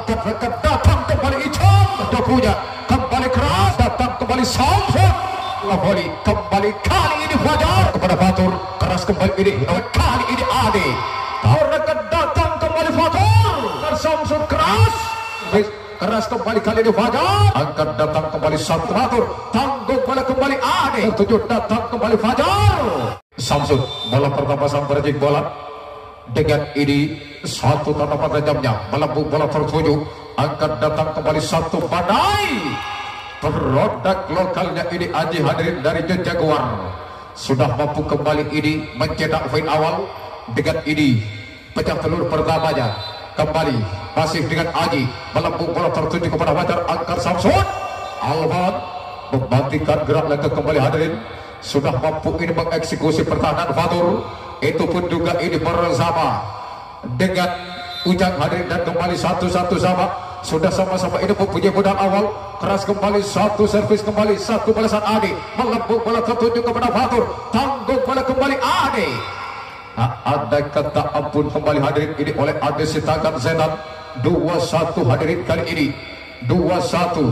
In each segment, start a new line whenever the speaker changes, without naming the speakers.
datang kembali Icon, punya kembali keras, datang kembali Samson, volley kembali kali ini Fajar kepada Fatur, keras kembali ini kali ini Ade, datang kembali Fatur, Samson keras kembali kali ini Fajar, angkat datang kembali Samson Fatur, tanggung bola kembali Ade, tertuju datang kembali Fajar, Samson bola pertama sampai rejik bola. Dengan ini satu tatapan tajamnya melambung bola tertuju, angkat datang kembali satu badai produk lokalnya ini Aji hadirin dari Jaguar sudah mampu kembali ini mencetak poin awal. Dengan ini pecah telur pertamanya kembali masih dengan Aji melambung bola tertuju kepada Fajar, angkat Samson Alvan membangkitkan gerak lagi kembali hadirin, sudah mampu ini mengeksekusi pertahanan Fatur. Itu pun juga ini bersama dengan Ujang hadirin dan kembali satu-satu sama, sudah sama-sama ini mempunyai modal awal, keras kembali satu servis kembali satu balasan Ade, melambung bola tertuju kepada Fatur, tanggung bola kembali Ade. Ada kata ampun kembali hadirin ini oleh Ade Sitakan Zenan. 2-1 hadirin kali ini 2-1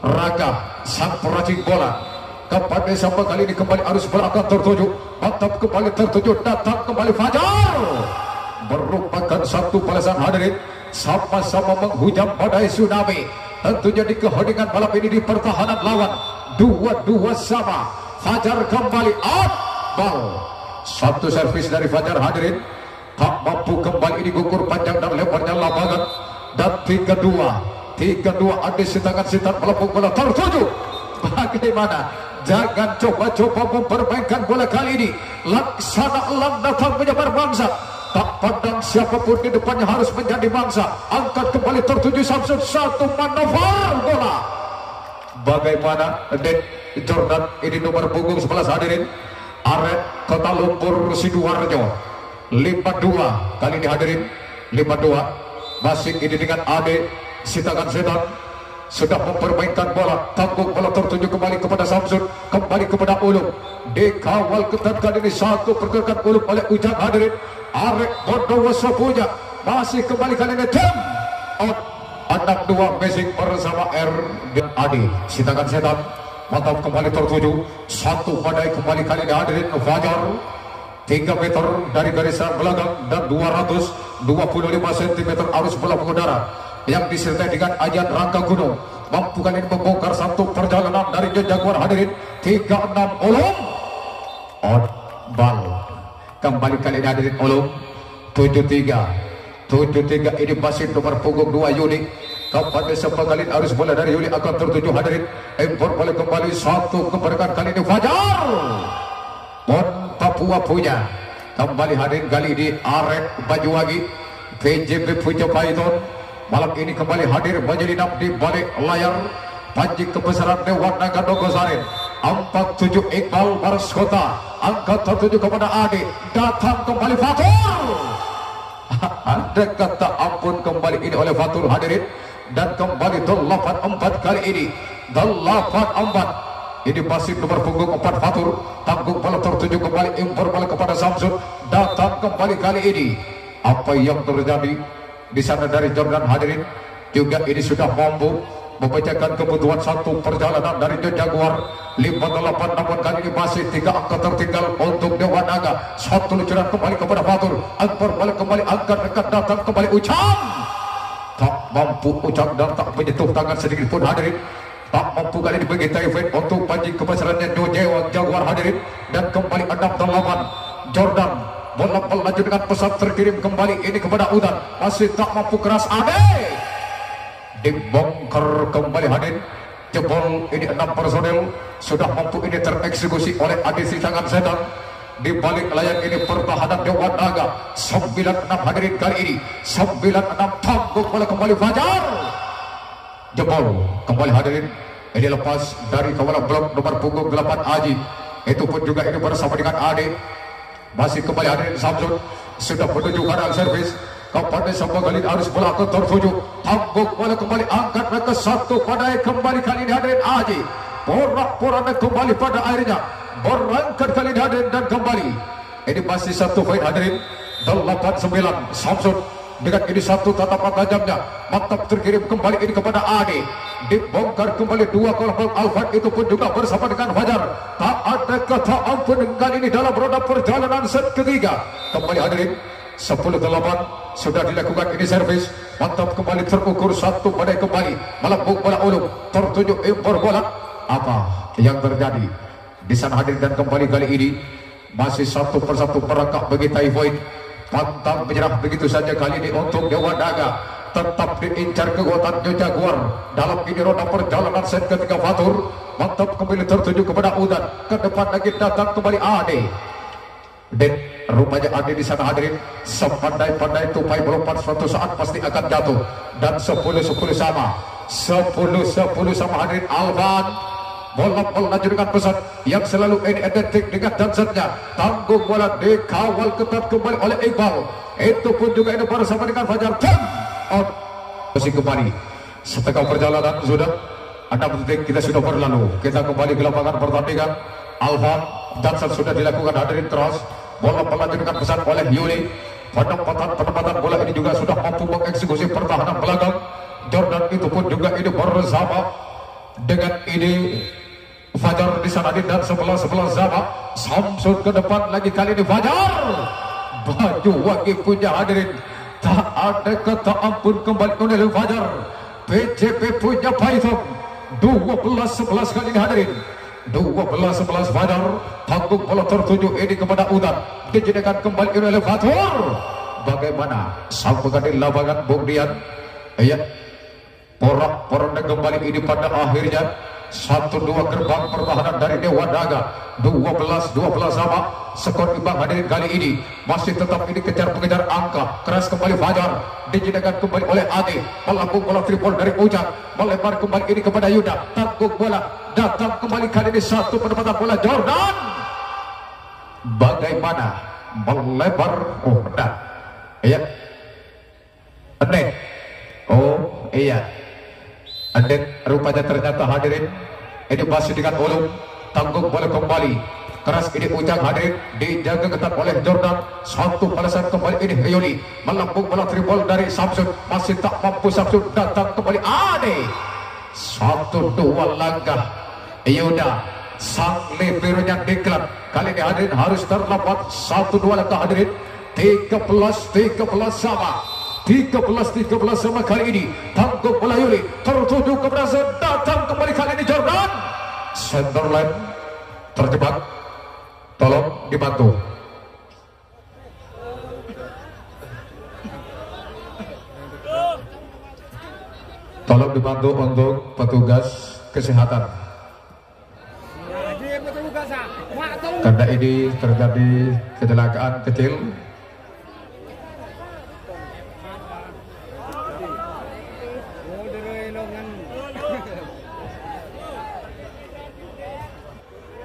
Raga sang peracik bola. Kepada siapa kali ini kembali arus bola akan tertuju, mantap kembali tertuju, datang kembali Fajar, merupakan satu balasan hadirin, sama-sama menghujam badai tsunami. Tentunya di keheningan malam ini di pertahanan lawan 2-2 sama. Fajar kembali out ball, satu servis dari Fajar hadirin, tak mampu kembali ini gugur panjang dan lebarnya lapangan. Dan 3-2 Ade Sitangan Sitan melambung bola tertuju. Bagaimana? Jangan coba-coba mempermainkan bola kali ini. Laksana elang datang menyebar bangsa. Tak pandang siapapun di depannya harus menjadi bangsa. Angkat kembali tertuju Samson, satu manuver bola. Bagaimana? Dan Jordan ini nomor punggung 11 hadirin. Aret Kota Lumpur Sidoarjo 5-2 kali ini hadirin, 5-2 masih ini dengan Ade Sitangan Setan. Sudah mempermainkan bola, tanggung bola tertuju kembali kepada Samson, kembali kepada Ulum, dikawal ketat kali ini satu pergerakan Ulum oleh Ujang hadirin. Arek Bondowoso punya, masih kembali kali ini jam out, 6-2 Mesing bersama R dan Adi Sitangan Setan, mantap kembali tertuju, satu badai kembali kali ini hadirin. Fajar 3 meter dari garisan belakang dan 225 cm arus bola mengudara yang disertai dengan ajian rangka gunung, mampu kali ini membongkar satu perjalanan dari Jaguar hadirin. 3-6 Ulum out ball kembali kali ini hadirin Ulum. 7-3 ini masih nomor punggung 2 Yuli. Kapan sepenggalin arus bola dari Yuli akan tertuju hadirin, impor boleh kembali satu keberkan kali ini Fajar Pon Papua punya, kembali hadirin kali ini Arek Bajuwagi PJP Pujo Python. Malam ini kembali hadir menyelinap di balik layar Panji kebesaran Dewan Naga Nogosarin. 47 Iqbal Baras Kota, angkat tertuju kepada Ade, datang kembali Fatur. Ada kata ampun kembali ini oleh Fatur hadirin, dan kembali 84 kali ini 84 ini masih nomor punggung 4 Fatur, tanggung bola tertuju kembali, impor bola kepada Samson, datang kembali kali ini. Apa yang terjadi di sana dari Jordan hadirin juga ini sudah mampu membacakan kebutuhan satu perjalanan dari Jaguar 58, namun kali ini masih 3 angka tertinggal untuk Dewan Naga. Satu lucuran kembali kepada Fatur, angkor balik kembali, angkat dekat datang kembali Ucang, tak mampu Ucang dan tak menyentuh tangan sedikit pun hadirin, tak mampu kali ini begitu event untuk Panji kebesarannya Jaguar hadirin. Dan kembali 6-8 Jordan bola melaju dengan pesat terkirim kembali ini kepada Udan, masih tak mampu keras Ade, dibongkar kembali hadirin, jebol ini 6 personel sudah mampu ini tereksekusi oleh Ade Sitangan Setan. Di balik layar ini pertahanan Dewan Naga 96 hadirin kali ini, 96 tanggung bola kembali Fajar, jebol kembali hadirin, ini lepas dari kawalan blok nomor punggung 8 Aji, itu pun juga ini bersama dengan Ade. Masih kembali hadirin Samson sudah menuju kadang servis, kepada sama kali harus bola akan tertuju, tanggung bola kembali, angkat ke satu badai kembali kali ini hadirin Aji, porak-poranda kembali pada akhirnya berangkat kali ini hadirin, dan kembali ini masih satu poin hadirin. 8-9 Samson dengan ini satu tatapan tajamnya, mantap terkirim kembali ini kepada Ade, dibongkar kembali dua kelompok Alvan itu pun juga bersama dengan Fajar. Tak ada kata ampun kali ini dalam roda perjalanan set ketiga. Kembali hadirin 10-8 sudah dilakukan ini servis, mantap kembali terukur satu badai kembali melambung bola ulung tertuju impor bola. Apa yang terjadi di sana hadirin? Dan kembali kali ini masih satu persatu perangkap bagi Typhoid, pantang menyerah begitu saja kali ini untuk Dewa Naga, tetap diincar kekuatan Jaguar dalam ini roda perjalanan set ketiga. Fatur mantap kembali tertuju kepada Udan, ke depan lagi datang kembali Ade, dan rupanya Ade di sana hadirin sepandai-pandai tupai melompat suatu saat pasti akan jatuh, dan 10-10 sama, 10-10 sama hadirin. Alvan bola dengan pesan yang selalu identik dengan dancernya, tanggung bola dikawal ketat kembali oleh Iqbal, itu pun juga ini bersama dengan Fajar. Out masih kembali setengah perjalanan sudah 6 detik kita sudah berlalu, kita kembali ke lapangan pertandingan. Alvan dancer sudah dilakukan hadirin terus, bola dengan pesan oleh Yuli, penempatan bola ini juga sudah mampu mengeksekusi pertahanan belakang. Jordan itu pun juga ini bersama dengan ini Fajar di sana dan sebelah sama Samsul ke depan lagi kali ini Fajar, baju wangi punya hadirin, tak ada kata ampun kembali oleh Fajar. PJP punya Python 12-11 kali ini hadirin, 12-11 Fajar, tanggung bola tertuju ini kepada Udan, dijadikan kembali oleh Fatur. Bagaimana sang pengganti lapangan Bung Dian, ya porak-poranda kembali ini pada akhirnya 1-2 gerbang pertahanan dari Dewa Naga, 12-12 sama, skor imbang hadirin kali ini. Masih tetap ini kejar-mengejar angka, keras kembali Fajar, dijadikan kembali oleh Ade, melambung bola tripol dari Ujang, melebar kembali ini kepada Yuda, tanggung bola, datang kembali kali ini satu penempatan bola Jordan. Bagaimana melebar, oh dah, iya, oh iya, dan rupanya ternyata hadirin ini masih dengan ulung, tanggung bola kembali keras ini Ujang hadirin, dijaga ketat oleh Jordan. Satu balasan kembali ini Yuli, melambung bola tribol dari Samsun, masih tak mampu Samsun, datang kembali Ade, 1-2 langkah Yuda sang liberonya diklat kali ini hadirin harus terlambat 1-2 langkah hadirin. 13-13 sama, 13-13 sama kali ini, tanggung bola Yuli tertuju ke Brazil, datang kembali kali ini Jordan, Centerland terjebak, tolong dibantu. Tolong dibantu untuk petugas kesehatan, karena ini terjadi kecelakaan kecil.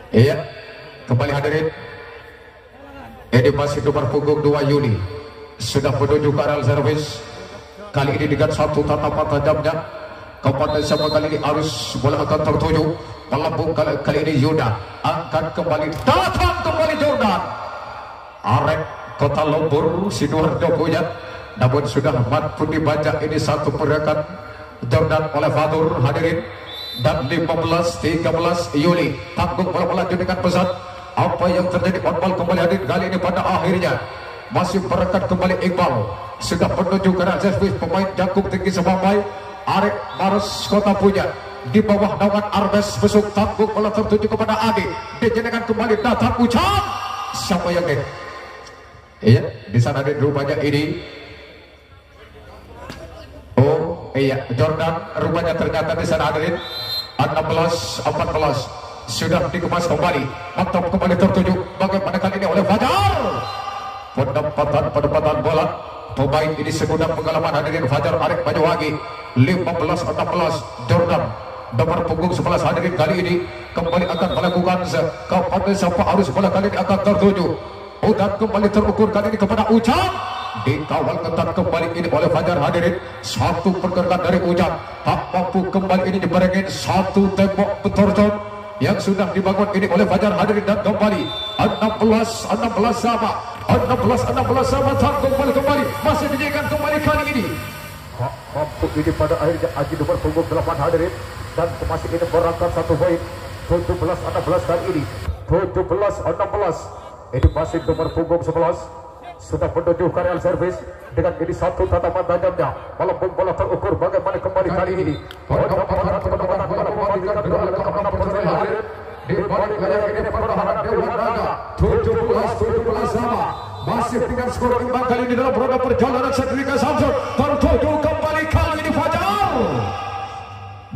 Iya, kembali hadirin. Ini masih nomor punggung 2 Yuli, sudah menuju ke arah servis. Kali ini dengan satu tatapan tajamnya kepada siapa kali ini arus bola akan tertuju, melambung kali ini Yuda, angkat kembali, datang kembali Jordan. Arek Kota Lombor Sidoarjo punya, namun sudah mampu dibaca ini satu pergerakan Jordan oleh Fatur hadirin. Dan 15-13 Yuli, tanggung bola melanjut dengan pesat. Apa yang terjadi on ball kembali hadir kali ini pada akhirnya masih berekat kembali Iqbal, sudah menuju ke arah servis pemain Jakung tinggi semampai Arek Maros Kota punya, di bawah naungan Arbes besuk, tanggung bola tertuju kepada Adi, dijadikan kembali, datang Ucap, siapa yang ini? Iya, di sana ada rupanya ini. Oh iya, Jordan rupanya ternyata di sana hadirin. 16-14 sudah dikemas kembali, mantap kembali tertuju, bagaimana kali ini oleh Fajar, pendapatan bola pemain ini segudang pengalaman hadirin. Fajar Arek Banyuwangi, 15-16 Jordan nomor punggung 11 hadirin kali ini kembali akan melakukan kepada siapa arus bola kali ini akan tertuju. Udan kembali terukur kali ini kepada Ujang, dikawal ketat kembali ini oleh Fajar hadirin. Satu pergerakan dari Ujang, tak mampu kembali ini dibarengin satu tembok betorjon yang sudah dibangun ini oleh Fajar hadirin, dan kembali 16 sama, 16 sama tanggung kembali masih dijaga kembali kali ini. Mampu ini pada akhirnya Aji nomor punggung 8 hadirin, dan masih ini berangkat 1 poin. 17-16 kali ini. 17-16 ini masih nomor punggung 11 sudah menuju karya servis dengan ini satu tatapan tajamnya melempung bola terukur bagaimana kembali kali ini. Di balik layar ini pertahanan Dewa Naga 17-17 sama masih dengan skor imbang kali ini dalam roda perjalanan Setrika Samsul tertuju kembali kali ini Fajar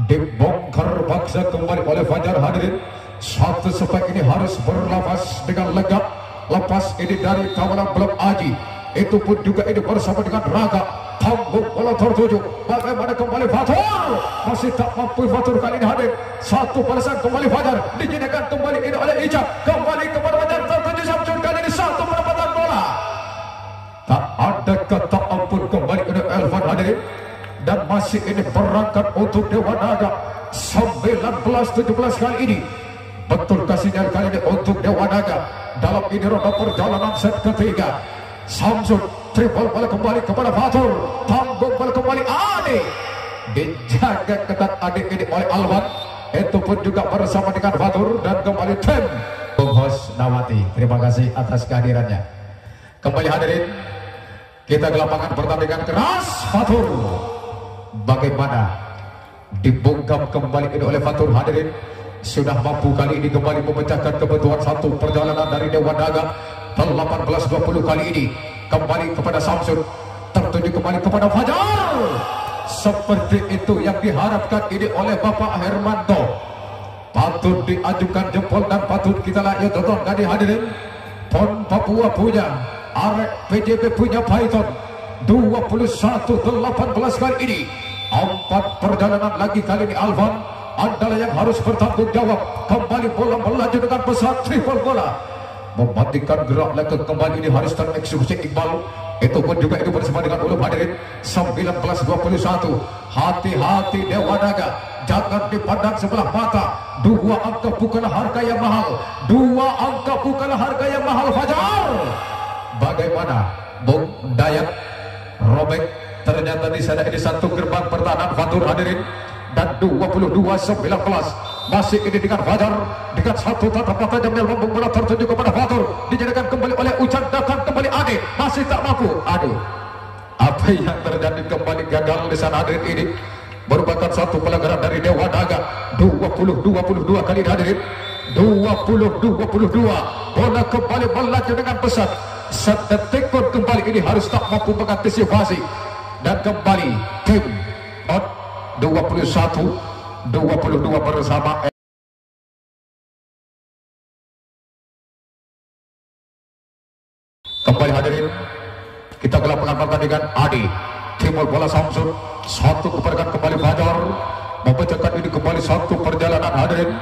dibongkar paksa kembali oleh Fajar hadirin. Satu spek ini harus berlapas dengan lega. Lepas ini dari kawanan blok Aji, itu pun juga ini bersama dengan Raga. Tanggung bola tertuju bagaimana kembali Fatur, masih tak mampu Fatur kali ini hadir. Satu balasan kembali Fajar dijadikan kembali ini oleh Ijak, kembali kepada Fajar tertuju Samsul kali ini satu penempatan bola. Tak ada kata ampun kembali ini Elvan hadirin, dan masih ini berangkat untuk Dewa Naga 19-17 kali ini. Betul kasihnya kali ini untuk Dewa Naga dalam ini roda perjalanan set ketiga. Samsul triple bola kembali kepada Fatur, tanggung bola kembali Ade, dijaga ketat Ade ini oleh Alwan, itu pun juga bersama dengan Fatur, dan kembali tim Bung Hos Nawati. Terima kasih atas kehadirannya. Kembali hadirin kita ke lapangan pertandingan keras. Fatur bagaimana dibungkam kembali ini oleh Fatur hadirin, sudah mampu kali ini kembali memecahkan kebutuhan satu perjalanan dari Dewa Naga 18-20 kali ini. Kembali kepada Samsul, tertuju kembali kepada Fajar. Seperti itu yang diharapkan ini oleh Bapak Hermanto. Patut diajukan jempol dan patut kita layak tonton tadi hadirin. Pon Papua punya, Arek PJB punya Python 21-18 kali ini. 4 perjalanan lagi kali ini Alvan adalah yang harus bertanggung jawab. Kembali bola melaju dengan pesat triple bola, mematikan gerak lagi kembali ini harus tereksekusi Iqbal. Itu pun juga itu bersama dengan Ulum hadirin. 19-21. Hati-hati Dewa Naga, jangan dipandang sebelah mata. 2 angka bukanlah harga yang mahal. 2 angka bukanlah harga yang mahal Fajar. Bagaimana Bung Dayat robek, ternyata di sana ini satu gerbang pertahanan Fatur hadirin. Dan 22-19 masih ini dengan Fajar, dengan satu tatapan tajam yang lambung bola tertuju kepada Fatur, dijadikan kembali oleh Ucan, datang kembali Ade, masih tak mampu Ade. Apa yang terjadi kembali gagal di sana hadirin ini merupakan satu pelanggaran dari Dewa Naga. 20-22 kali hadirin, 20-22 bola kembali melaju dengan pesat. Sedetik pun kembali ini harus tak mampu mengantisipasi, dan kembali tim 21-22 bersama kembali hadirin kita ke lapangan pertandingan. Adi timur bola Samsul, satu keperkan kembali Fajar, memecahkan ini kembali satu perjalanan hadirin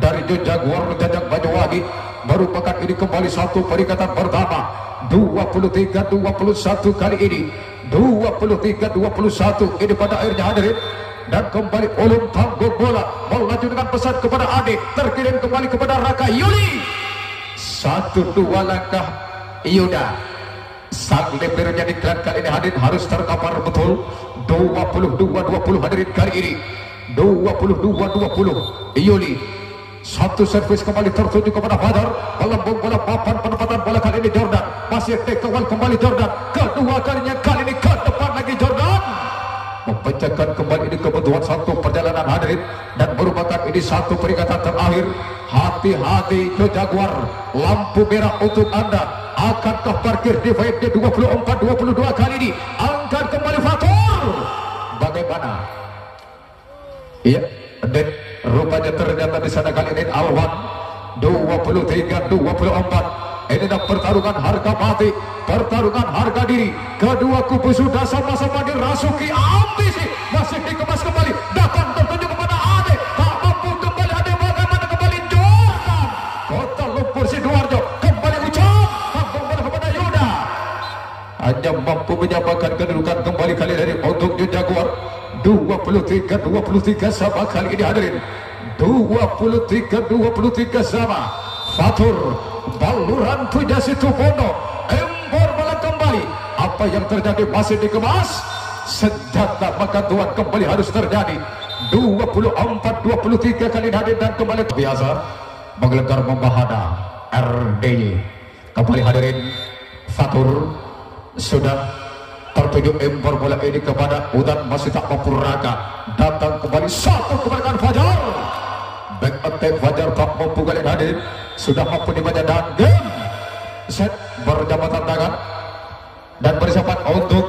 dari Jaguar menjajak Banyuwangi, merupakan ini kembali satu peringatan pertama. 23-21 kali ini, 23-21 ini pada akhirnya hadirin. Dan kembali Ulum tanggung bola melaju dengan pesat kepada Ade, terkirim kembali kepada Raka Yuli. 1-2 langkah Yuda, sang lepernya di kali ini hadirin harus terkapar betul. 22-20 hadirin kali ini, 22-20 Yuli. Satu servis kembali tertuju kepada Fajar, melambung bola papan penempatan bola kali ini Jordan, masih tekawal kembali Jordan, kedua kalinya kali ini ke depan lagi Jordan, memecahkan kembali ini kebutuhan satu perjalanan hadirin, dan merupakan ini satu peringatan terakhir. Hati-hati ke Jaguar, lampu merah untuk Anda. Akankah parkir di fight 24-22 kali ini? Angkat kembali Fatur, bagaimana? Iya, dan rupanya ternyata di sana kali ini Alwan 23-24. Ini adalah pertarungan harga mati, pertarungan harga diri. Kedua kubu sudah sama-sama dirasuki ambisi, masih dikemas kembali, datang tertuju kepada Ade, tak mampu kembali Ade, bagaimana kembali Jordan, Kota Lumpur Sidoarjo, kembali Ucap, tanggung bola kepada Yuda, hanya mampu menyamakan kedudukan kembali kali dari untuk Jaguar. 23-23 sama kali ini hadirin, 23-23 sama. Fatur Baluran Puja Situbondo apa yang terjadi masih dikemas senjata, maka tuan kembali harus terjadi. 24-23 kali hadir dan kembali biasa menggelegar membahana. RDY kembali hadirin. Fatur sudah tertuju impor bola ini kepada Udan, masih tak mampu raga. Datang kembali satu kemenangan Fajar. Back attack Fajar tak mampu kali hadir, sudah mampu dibaca dan game set berjabatan tangan dan bersiapan untuk